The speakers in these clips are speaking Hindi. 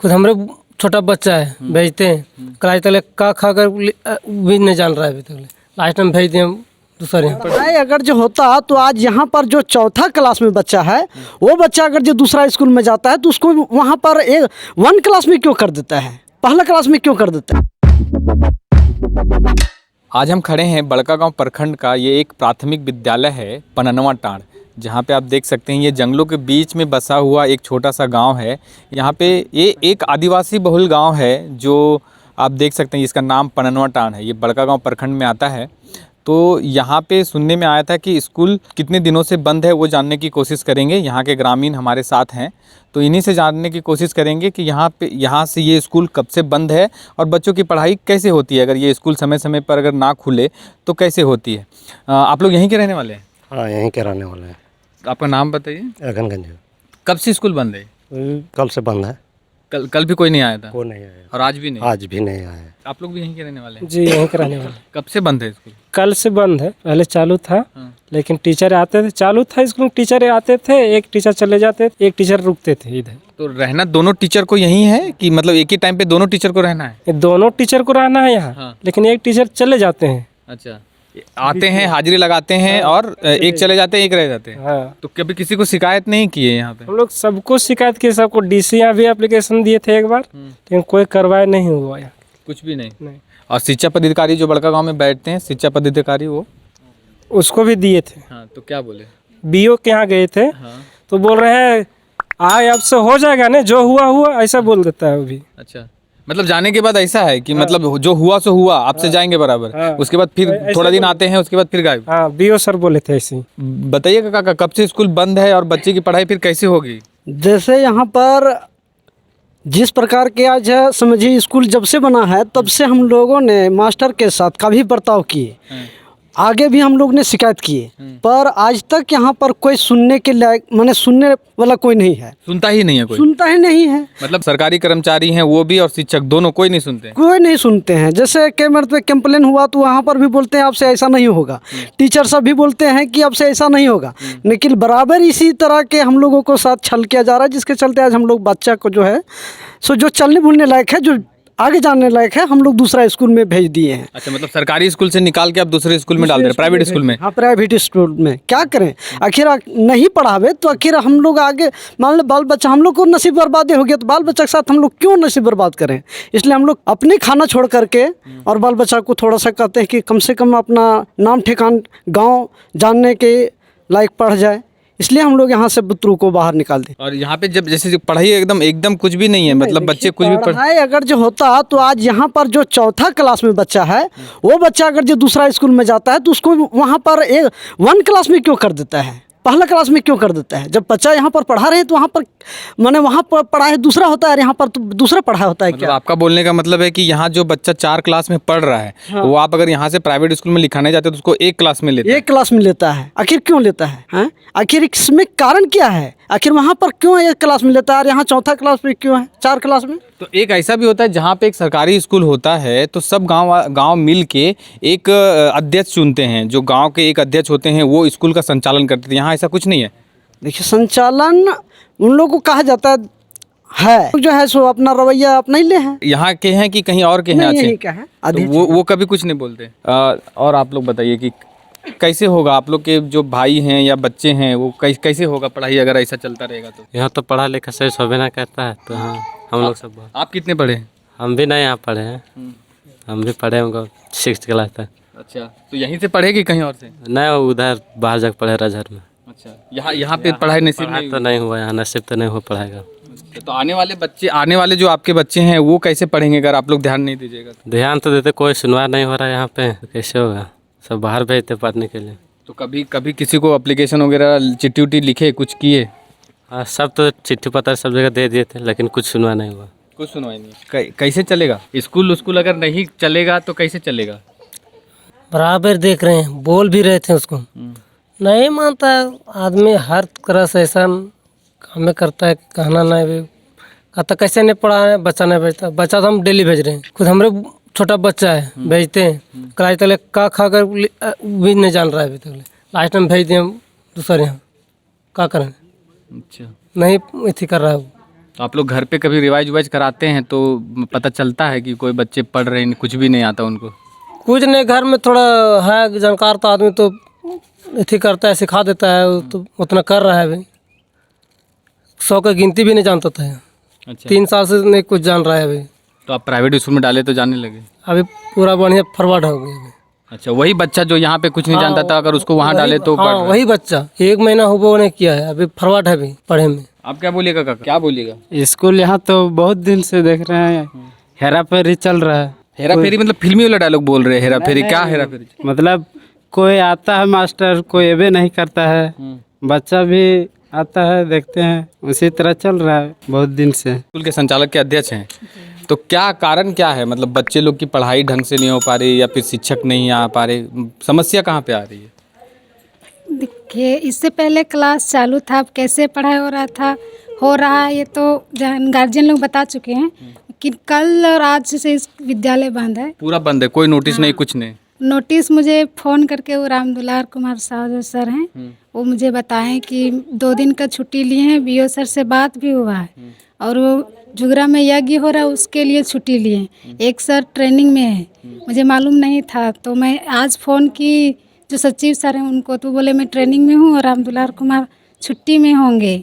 खुद हमारे छोटा बच्चा है, भेजते हैं कल आज तक का खा कर भी नहीं जान रहा है अभी तक। लास्ट टाइम भेज दिए हम दूसरे यहाँ। पढ़ाई अगर जो होता तो आज यहाँ पर जो चौथा क्लास में बच्चा है, वो बच्चा अगर जो दूसरा स्कूल में जाता है तो उसको वहाँ पर एक 1 क्लास में क्यों कर देता है, पहला क्लास में क्यों कर देता है। आज हम खड़े हैं बड़कागांव प्रखंड का ये एक प्राथमिक विद्यालय है पननवा टांड़, जहाँ पे आप देख सकते हैं ये जंगलों के बीच में बसा हुआ एक छोटा सा गांव है। यहाँ पे ये एक आदिवासी बहुल गांव है जो आप देख सकते हैं, इसका नाम पननवा टांड़ है। ये बड़कागांव प्रखंड में आता है। तो यहाँ पे सुनने में आया था कि स्कूल कितने दिनों से बंद है, वो जानने की कोशिश करेंगे। यहाँ के ग्रामीण हमारे साथ हैं, तो इन्हीं से जानने की कोशिश करेंगे कि यहाँ से ये स्कूल कब से बंद है और बच्चों की पढ़ाई कैसे होती है। अगर ये स्कूल समय समय पर अगर ना खुले तो कैसे होती है। आप लोग यहीं के रहने वाले हैं? हाँ, यहीं के रहने वाले हैं। आपका नाम बताइए। अगनगंज। कब से स्कूल बंद है? कल से बंद है। कल भी कोई नहीं आया था? कोई नहीं आया। और आज भी नहीं? आज भी नहीं आया। आप लोग भी यहीं के रहने वाले हैं? जी यहीं के रहने वाले। कब से बंद है स्कूल? कल से बंद है, पहले चालू था। हाँ। लेकिन टीचर आते थे, चालू था स्कूल, टीचर आते थे, एक टीचर चले जाते थे, एक टीचर रुकते थे इधर। तो रहना दोनों टीचर को यहीं है कि मतलब एक ही टाइम पे दोनों टीचर को रहना है? ये दोनों टीचर को रहना है यहाँ। हाँ। लेकिन एक टीचर चले जाते हैं। अच्छा, आते हैं, हाजिरी लगाते हैं और एक चले जाते हैं, एक रह जाते हैं। हाँ, तो कभी किसी को शिकायत नहीं की है यहाँ पे? हम लोग सबको शिकायत की, सबको डीसी यहाँ भी एप्लीकेशन दिए थे एक बार, लेकिन कोई कार्रवाई नहीं हुआ यहाँ। कुछ भी नहीं? नहीं, और शिक्षा पदाधिकारी जो बड़कागांव में बैठते हैं, शिक्षा पदाधिकारी वो? उसको भी दिए थे। हाँ, तो क्या बोले? बीओ के यहाँ गए थे। हाँ। तो बोल रहे हैं आए अब से हो जाएगा ना, जो हुआ हुआ, ऐसा बोल देता है अभी। अच्छा, मतलब जाने के बाद ऐसा है कि मतलब जो हुआ सो हुआ, आपसे जाएंगे बराबर। हाँ। उसके बाद फिर थोड़ा दिन आते हैं, उसके बाद फिर गायब। हाँ, बीओ सर बोले थे ऐसे ही। बताइए काका, कब से स्कूल बंद है और बच्चे की पढ़ाई फिर कैसे होगी? जैसे यहाँ पर जिस प्रकार के आज है, समझिए स्कूल जब से बना है तब से हम लोगों ने मास्टर के साथ काफ़ी बर्ताव किए, आगे भी हम लोग ने शिकायत किए, पर आज तक यहाँ पर कोई सुनने के लायक, माने सुनने वाला कोई नहीं है। सुनता ही नहीं है कोई? सुनता ही नहीं है। मतलब सरकारी कर्मचारी हैं वो भी और शिक्षक दोनों, कोई नहीं सुनते? कोई नहीं सुनते हैं। जैसे कई मरतबे कंप्लेन हुआ तो वहाँ पर भी बोलते हैं आपसे ऐसा नहीं होगा। टीचर सब भी बोलते हैं कि आपसे ऐसा नहीं होगा, लेकिन बराबर इसी तरह के हम लोगों को साथ छल किया जा रहा है, जिसके चलते आज हम लोग बच्चा को जो है सो जो चलने भूलने लायक है, जो आगे जाने लायक है, हम लोग दूसरा स्कूल में भेज दिए हैं। अच्छा, मतलब सरकारी स्कूल से निकाल के आप दूसरे स्कूल में डाल दे रहे, प्राइवेट स्कूल में? हाँ, प्राइवेट स्कूल में। क्या करें, आखिर नहीं पढ़ावे तो आखिर हम लोग आगे, मान लो बाल बच्चा, हम लोग को नसीब बर्बादी हो गया तो बाल बच्चा के साथ हम लोग क्यों नसीब बर्बाद करें। इसलिए हम लोग अपने खाना छोड़ करके और बाल बच्चा को थोड़ा सा कहते हैं कि कम से कम अपना नाम ठिकान गाँव जानने के लायक पढ़ जाए, इसलिए हम लोग यहाँ से बुतरू को बाहर निकाल दें। और यहाँ पे जब जैसे पढ़ाई एकदम कुछ भी नहीं है, मतलब बच्चे कुछ भी पढ़ाई अगर जो होता तो आज यहाँ पर जो चौथा क्लास में बच्चा है, वो बच्चा अगर जो दूसरा स्कूल में जाता है तो उसको वहाँ पर एक 1 क्लास में क्यों कर देता है, पहला क्लास में क्यों कर देता है। जब बच्चा यहाँ पर पढ़ा रहे तो वहाँ पर माने वहाँ पर पढ़ाई दूसरा होता है, यहाँ पर तो दूसरा पढ़ाई होता है। मतलब क्या आपका बोलने का मतलब है कि यहाँ जो बच्चा 4 क्लास में पढ़ रहा है, वो आप अगर यहाँ से प्राइवेट स्कूल में लिखाने जाते तो उसको 1 क्लास में लेते हैं? 1 क्लास में लेता है। आखिर क्यों लेता है, हैं? आखिर इसमें कारण क्या है, आखिर वहाँ पर क्यों 1 क्लास में लेता है और यहाँ चौथा क्लास में क्यों है 4 क्लास में। तो एक ऐसा भी होता है जहाँ पे एक सरकारी स्कूल होता है तो सब गांव मिल के एक अध्यक्ष चुनते हैं, जो गांव के एक अध्यक्ष होते हैं वो स्कूल का संचालन करते हैं। यहाँ ऐसा कुछ नहीं है? देखिए, संचालन उन लोगों को कहा जाता है जो है सो अपना रवैया अपना ही ले हैं। यहाँ के हैं कि कहीं और के हैं? नहीं, अच्छे यहीं का है। तो वो कभी कुछ नहीं बोलते। और आप लोग बताइए कि कैसे होगा, आप लोग के जो भाई हैं या बच्चे हैं वो कैसे होगा पढ़ाई अगर ऐसा चलता रहेगा तो? यहाँ तो पढ़ा लिखा सही शोभे ना करता है, तो हाँ हम लोग सब। आप कितने पढ़े हैं? हम भी नहीं यहाँ पढ़े हैं, हम भी पढ़े होंगे 6th क्लास तक। अच्छा, तो यहीं से पढ़े कि कहीं और से? नहीं, उधर बाहर जाकर पढ़े राजहर में। अच्छा, यहाँ पे पढ़ाई नसीब पढ़ाई नहीं तो नहीं हुआ, यहाँ नसीब तो नहीं हो पढ़ाएगा। हुई। तो आने वाले जो आपके बच्चे हैं वो कैसे पढ़ेंगे अगर आप लोग ध्यान नहीं दीजिएगा तो? ध्यान तो देते, कोई सुनवाई नहीं हो रहा है यहाँ पे, तो कैसे होगा, सब बाहर भेजते पढ़ने के लिए। तो कभी किसी को एप्लीकेशन वगैरह चिट्ठी उट्ठी लिखे, कुछ किए? हाँ, सब तो चिट्ठी पत्र सब जगह दे दिए थे, लेकिन कुछ सुनवाई नहीं हुआ। कुछ सुनवाई नहीं। कैसे चलेगा स्कूल अगर नहीं चलेगा तो कैसे चलेगा? बराबर देख रहे हैं, बोल भी रहे थे उसको, नहीं मानता है आदमी। हर तरह से ऐसा हमें करता है, कहना नहीं भी कहता कैसे नहीं पढ़ा है, बच्चा नहीं भेजता। बच्चा तो हम डेली भेज रहे हैं, खुद हमारे छोटा बच्चा है, भेजते हैं कल आज तक का खा कर भी नहीं जान रहा है अभी तक। लास्ट टाइम भेज दिए हम दूसरे यहाँ, क्या करें, अच्छा, नहीं इथी कर रहा है। तो आप लोग घर पे कभी रिवाइज उवाइज कराते हैं तो पता चलता है कि कोई बच्चे पढ़ रहे हैं कुछ भी नहीं आता उनको? कुछ नहीं, घर में थोड़ा है जानकार तो आदमी तो अथी करता है, सिखा देता है, वो तो उतना कर रहा है अभी। 100 का गिनती भी नहीं जानता था, अच्छा, 3 साल से नहीं कुछ जान रहा है अभी। तो आप प्राइवेट स्कूल में डाले तो जाने लगे? अभी पूरा बढ़िया फॉरवर्ड हो गया अभी। अच्छा, वही बच्चा जो यहाँ पे कुछ नहीं जानता था अगर उसको वहाँ डाले तो पढ़ हाँ, रहा है। वही बच्चा 1 महीना हो वो नहीं किया है, अभी फॉरवर्ड है अभी पढ़े में। आप क्या बोलिएगा काका, क्या बोलिएगा? स्कूल यहाँ तो बहुत दिन से देख रहे हैं, हेरा फेरी चल रहा है। हेरा फेरी मतलब फिल्मी वाला डायलॉग बोल रहे हैं? हेरा फेरी क्या हेरा फेरी? मतलब कोई आता है मास्टर, कोई एबे नहीं करता है, बच्चा भी आता है, देखते हैं, उसी तरह चल रहा है बहुत दिन से। स्कूल के संचालक के अध्यक्ष हैं, तो क्या कारण क्या है? मतलब बच्चे लोग की पढ़ाई ढंग से नहीं हो पा रही या फिर शिक्षक नहीं आ पा रहे, समस्या कहाँ पे आ रही है? देखिए, इससे पहले क्लास चालू था, अब कैसे पढ़ाई हो रहा है ये तो गार्जियन लोग बता चुके हैं कि कल और आज से इस विद्यालय बंद है। पूरा बंद है, कोई नोटिस नहीं, कुछ नहीं? नोटिस मुझे फ़ोन करके वो राम दुलार कुमार साहु जो सर हैं, वो मुझे बताएं कि 2 दिन का छुट्टी लिए हैं, बीओ सर से बात भी हुआ है, और वो जुगरा में यज्ञ हो रहा है उसके लिए छुट्टी लिए हैं। एक सर ट्रेनिंग में है, मुझे मालूम नहीं था, तो मैं आज फ़ोन की जो सचिव सर हैं उनको, तो बोले मैं ट्रेनिंग में हूँ और राम दुलार कुमार छुट्टी में होंगे।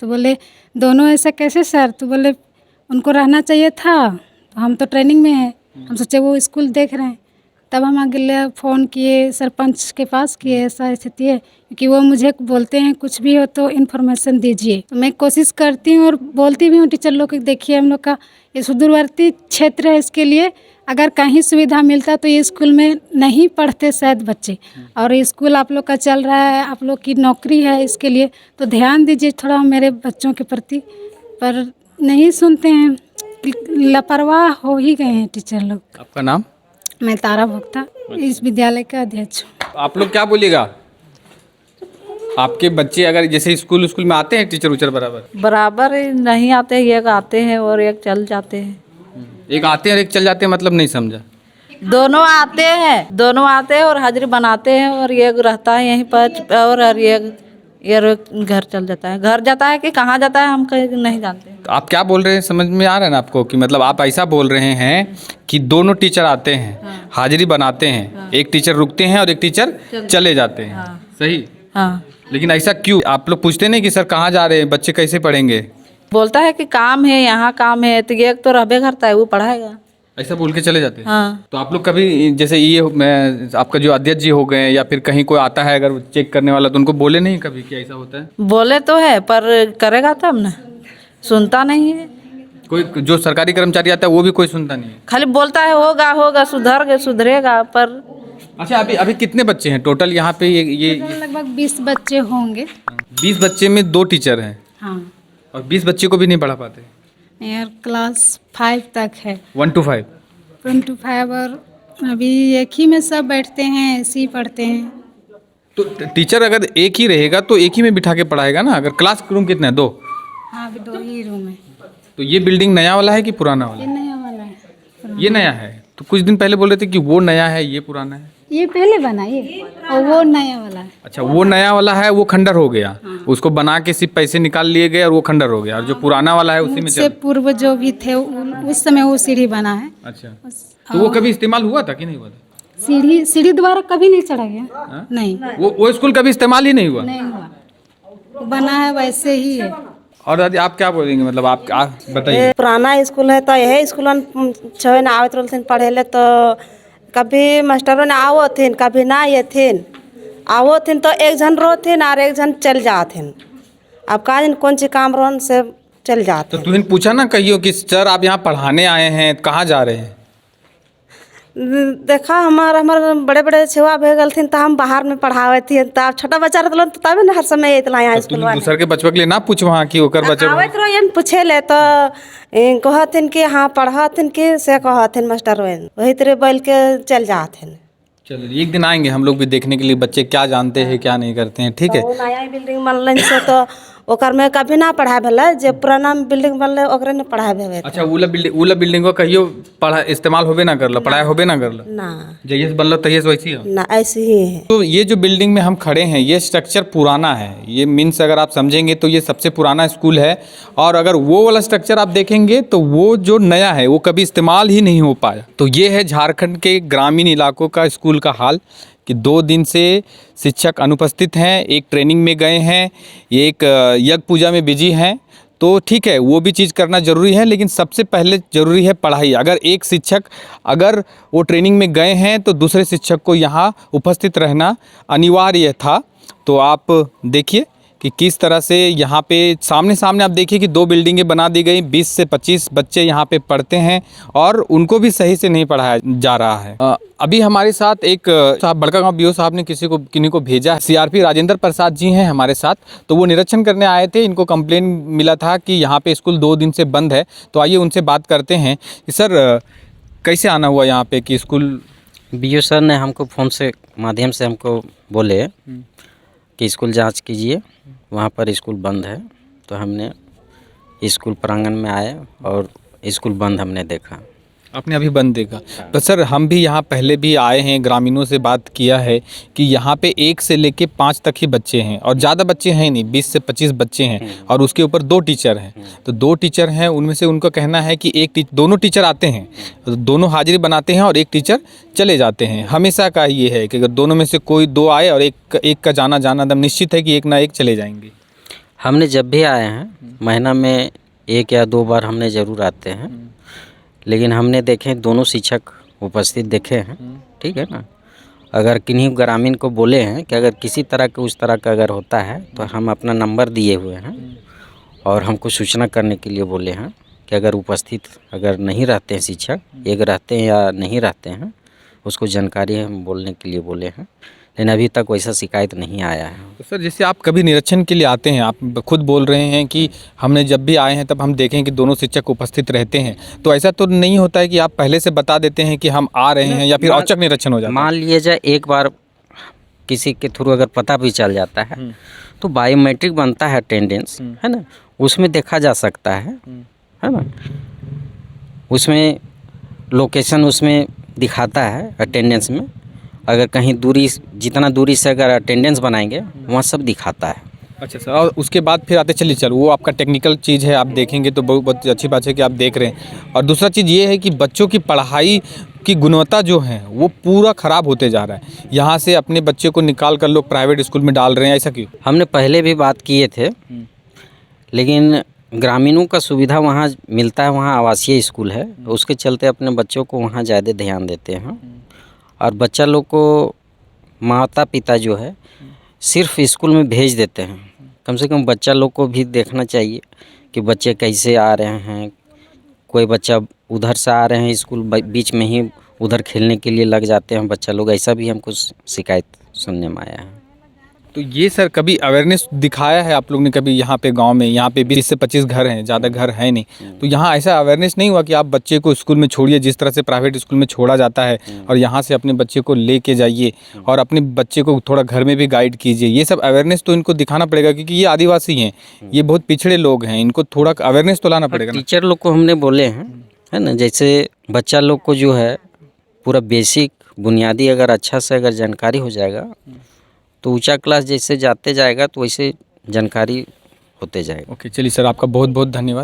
तो बोले दोनों ऐसा कैसे सर? तो बोले उनको रहना चाहिए था, तो हम तो ट्रेनिंग में हैं, हम सोचे वो स्कूल देख रहे हैं। तब हम अगले फ़ोन किए सरपंच के पास कि ऐसा स्थिति है, क्योंकि वो मुझे बोलते हैं कुछ भी हो तो इन्फॉर्मेशन दीजिए। तो मैं कोशिश करती हूँ और बोलती भी हूँ टीचर लोग कि देखिए हम लोग का ये सुदूरवर्ती क्षेत्र है, इसके लिए अगर कहीं सुविधा मिलता तो ये स्कूल में नहीं पढ़ते शायद बच्चे, और ये स्कूल आप लोग का चल रहा है, आप लोग की नौकरी है, इसके लिए तो ध्यान दीजिए थोड़ा मेरे बच्चों के प्रति। पर नहीं सुनते हैं, लापरवाह हो ही गए हैं टीचर लोग। आपका नाम? मैं तारा भोक्ता, इस विद्यालय का अध्यक्ष हूँ। आप लोग क्या बोलिएगा? आपके बच्चे अगर जैसे स्कूल में आते हैं टीचर उचर बराबर नहीं आते, एक आते हैं और एक चल जाते हैं। एक आते हैं और एक चल जाते हैं, मतलब नहीं समझा। दोनों आते हैं और हाजिरी बनाते हैं, और एक रहता है यहीं पर और ये घर चल जाता है। घर जाता है कि कहाँ जाता है हम कहीं नहीं जानते। तो आप क्या बोल रहे हैं, समझ में आ रहा है ना आपको कि मतलब आप ऐसा बोल रहे हैं कि दोनों टीचर आते हैं, हाजिरी बनाते हैं, एक टीचर रुकते हैं और एक टीचर चले जाते हैं, सही? हाँ, लेकिन ऐसा क्यों? आप लोग पूछते नहीं कि सर कहाँ जा रहे हैं, बच्चे कैसे पढ़ेंगे? बोलता है कि काम है, यहाँ काम है, तो एक तो रहबे करता है, वो पढ़ाएगा, ऐसा बोल के चले जाते हैं। हाँ। तो आप लोग कभी जैसे ये मैं आपका जो अध्यक्ष जी हो गए या फिर कहीं कोई आता है अगर चेक करने वाला, तो उनको बोले नहीं कभी कि ऐसा होता है? बोले तो है पर करेगा तब ना, सुनता नहीं है। कोई जो सरकारी कर्मचारी आता है वो भी कोई सुनता नहीं है, खाली बोलता है होगा सुधरेगा पर। अच्छा, अभी कितने बच्चे हैं टोटल यहाँ पे? ये लगभग 20 बच्चे होंगे। 20 बच्चे में 2 टीचर हैं, हाँ, और 20 बच्चे को भी नहीं पढ़ा पाते? यार क्लास 5 तक है, 1 to 5? 1 to 5, और अभी एक ही में सब बैठते हैं, ऐसे ही पढ़ते हैं। तो टीचर अगर एक ही रहेगा तो एक ही में बिठा के पढ़ाएगा ना। अगर क्लास रूम कितने हैं? 2? हाँ, अभी 2 ही रूम है। तो ये बिल्डिंग नया वाला है कि पुराना वाला? ये नया वाला है। ये नया है। तो कुछ दिन पहले बोल रहे थे कि वो नया है ये पुराना है। ये पहले बना ये, और वो नया वाला है। अच्छा, वो नया वाला है, वो खंडर हो गया, उसको बना के सिर्फ पैसे निकाल लिए गए और वो खंडर हो गया, और जो पुराना वाला है उसी में उससे पूर्व जो भी थे उस समय वो सीढ़ी बना है। अच्छा, तो वो कभी इस्तेमाल हुआ था कि नहीं हुआ था? सीढ़ी द्वारा कभी नहीं चढ़ा गया। नहीं, वो स्कूल कभी इस्तेमाल ही नहीं हुआ? नहीं हुआ, वो बना है वैसे ही है। और दादी आप क्या बोलेंगे, मतलब आप बताइए। पुराना स्कूल है तो यही स्कूल छवे ना आवत रहते पढ़े तो कभी मास्टरों ने आवथिन कभी ना आथिन, आवथिन तो एक जन रोथिन और एक जन चल जाथिन। अब का दिन कौन सी काम रोन से चल जाते। तो तुमने पूछा ना कहियो कि सर आप यहाँ पढ़ाने आए हैं, कहाँ जा रहे हैं? देखा हमारे बड़े बड़े छुआ भे गलथिन तो हम बाहर में पढ़ावे थी, तब छोटा बच्चा रहता तो तब ना हर समय इतना यहाँ स्कूल दूसर के बचवा के लिए ना पूछ वहाँ की ओकर बच्चा आवत रहो पूछे ले तो कहथिन कि हाँ पढ़ाथिन कि से कहथिन मास्टर वही तरह बोल के चल जाथिन। चलिए एक दिन आएंगे हम लोग भी देखने के लिए बच्चे क्या जानते हैं क्या नहीं करते हैं, ठीक है? तो नया बिल्डिंग बनलन से तो ओकर में कभी ना पढ़ाई भेलै, जे पुराना बिल्डिंग बनलै ओकरे में पढ़ाई भेलै। अच्छा, उला बिल्डिंग को कहियो पढ़ा इस्तेमाल होबे ना करला, पढ़ाई होबे ना करला ना जैसे से बनलो तहिए से वैसी हो। ना, ऐसे ही है। तो ये जो बिल्डिंग में हम खड़े हैं ये स्ट्रक्चर पुराना है, ये मीन्स अगर आप समझेंगे तो ये सबसे पुराना स्कूल है। और अगर वो वाला स्ट्रक्चर आप देखेंगे तो वो जो नया है वो कभी इस्तेमाल ही नहीं हो पाया। तो ये है झारखंड के ग्रामीण इलाकों का स्कूल का हाल कि 2 दिन से शिक्षक अनुपस्थित हैं, एक ट्रेनिंग में गए हैं, एक यज्ञ पूजा में बिजी हैं। तो ठीक है, वो भी चीज़ करना ज़रूरी है, लेकिन सबसे पहले ज़रूरी है पढ़ाई। अगर एक शिक्षक अगर वो ट्रेनिंग में गए हैं तो दूसरे शिक्षक को यहाँ उपस्थित रहना अनिवार्य था। तो आप देखिए कि किस तरह से यहाँ पे सामने आप देखिए कि 2 बिल्डिंगें बना दी गई, 20 से 25 बच्चे यहाँ पे पढ़ते हैं और उनको भी सही से नहीं पढ़ाया जा रहा है। अभी हमारे साथ एक साहब बड़कागांव बीओ साहब ने किन्हीं को भेजा है। सीआरपी राजेंद्र प्रसाद जी हैं हमारे साथ, तो वो निरीक्षण करने आए थे। इनको कंप्लेन मिला था कि यहाँ पे स्कूल 2 दिन से बंद है। तो आइए उनसे बात करते हैं कि सर कैसे आना हुआ यहाँ पे कि स्कूल। बीओ सर ने हमको फ़ोन से माध्यम से हमको बोले कि स्कूल जांच कीजिए, वहाँ पर स्कूल बंद है। तो हमने स्कूल प्रांगण में आए और स्कूल बंद हमने देखा। आपने अभी बंद देखा? तो सर हम भी यहाँ पहले भी आए हैं, ग्रामीणों से बात किया है कि यहाँ पे 1 से लेके 5 तक ही बच्चे हैं और ज़्यादा बच्चे हैं नहीं, 20 से 25 बच्चे हैं और उसके ऊपर 2 टीचर हैं। तो 2 टीचर हैं, उनमें से उनका कहना है कि दोनों टीचर आते हैं, दोनों हाजिरी बनाते हैं और एक टीचर चले जाते हैं। हमेशा का ये है कि अगर दोनों में से कोई 2 आए और एक का जाना एकदम निश्चित है कि एक ना एक चले जाएंगे। हमने जब भी आए हैं महीना में 1 या 2 बार हमने ज़रूर आते हैं, लेकिन हमने देखे दोनों शिक्षक उपस्थित देखे हैं। ठीक है ना, अगर किन्हीं ग्रामीण को बोले हैं कि अगर किसी तरह के उस तरह का अगर होता है तो हम अपना नंबर दिए हुए हैं और हमको सूचना करने के लिए बोले हैं कि अगर उपस्थित अगर नहीं रहते हैं शिक्षक, एक रहते हैं या नहीं रहते हैं, उसको जानकारी हम बोलने के लिए बोले हैं। लेकिन अभी तक वैसा शिकायत नहीं आया है। तो सर जैसे आप कभी निरीक्षण के लिए आते हैं, आप खुद बोल रहे हैं कि हमने जब भी आए हैं तब हम देखें कि दोनों शिक्षक उपस्थित रहते हैं, तो ऐसा तो नहीं होता है कि आप पहले से बता देते हैं कि हम आ रहे हैं या फिर औचक निरीक्षण हो जाता है? मान लिए जाए एक बार किसी के थ्रू अगर पता भी चल जाता है तो बायोमेट्रिक बनता है अटेंडेंस, है ना, उसमें देखा जा सकता है ना, उसमें लोकेशन उसमें दिखाता है अटेंडेंस में। अगर कहीं दूरी, जितना दूरी से अगर अटेंडेंस बनाएंगे वहाँ सब दिखाता है। अच्छा सर, और उसके बाद फिर आते चलिए वो आपका टेक्निकल चीज़ है, आप देखेंगे तो बहुत अच्छी बात है कि आप देख रहे हैं। और दूसरा चीज़ ये है कि बच्चों की पढ़ाई की गुणवत्ता जो है वो पूरा ख़राब होते जा रहा है। यहाँ से अपने बच्चे को निकाल कर लोग प्राइवेट स्कूल में डाल रहे हैं, ऐसा क्यों? हमने पहले भी बात किए थे, लेकिन ग्रामीणों का सुविधा वहाँ मिलता है, वहाँ आवासीय स्कूल है, उसके चलते अपने बच्चों को वहाँ ज़्यादा ध्यान देते हैं। और बच्चा लोग को माता पिता जो है सिर्फ स्कूल में भेज देते हैं। कम से कम बच्चा लोग को भी देखना चाहिए कि बच्चे कैसे आ रहे हैं। कोई बच्चा उधर से आ रहे हैं स्कूल, बीच में ही उधर खेलने के लिए लग जाते हैं बच्चा लोग, ऐसा भी हमको शिकायत सुनने में आया है। तो ये सर कभी अवेयरनेस दिखाया है आप लोग ने कभी यहाँ पे गांव में? यहाँ पे 20 से 25 घर हैं, ज़्यादा घर है नहीं, तो यहाँ ऐसा अवेयरनेस नहीं हुआ कि आप बच्चे को स्कूल में छोड़िए जिस तरह से प्राइवेट स्कूल में छोड़ा जाता है, और यहाँ से अपने बच्चे को लेके जाइए और अपने बच्चे को थोड़ा घर में भी गाइड कीजिए? ये सब अवेयरनेस तो इनको दिखाना पड़ेगा, क्योंकि ये आदिवासी हैं, ये बहुत पिछड़े लोग हैं, इनको थोड़ा अवेयरनेस तो लाना पड़ेगा। टीचर लोग को हमने बोले हैं, है ना, जैसे बच्चा लोग को जो है पूरा बेसिक बुनियादी अगर अच्छा से अगर जानकारी हो जाएगा तो ऊंचा क्लास जैसे जाते जाएगा तो वैसे जानकारी होते जाएगा। ओके, चलिए सर, आपका बहुत बहुत धन्यवाद।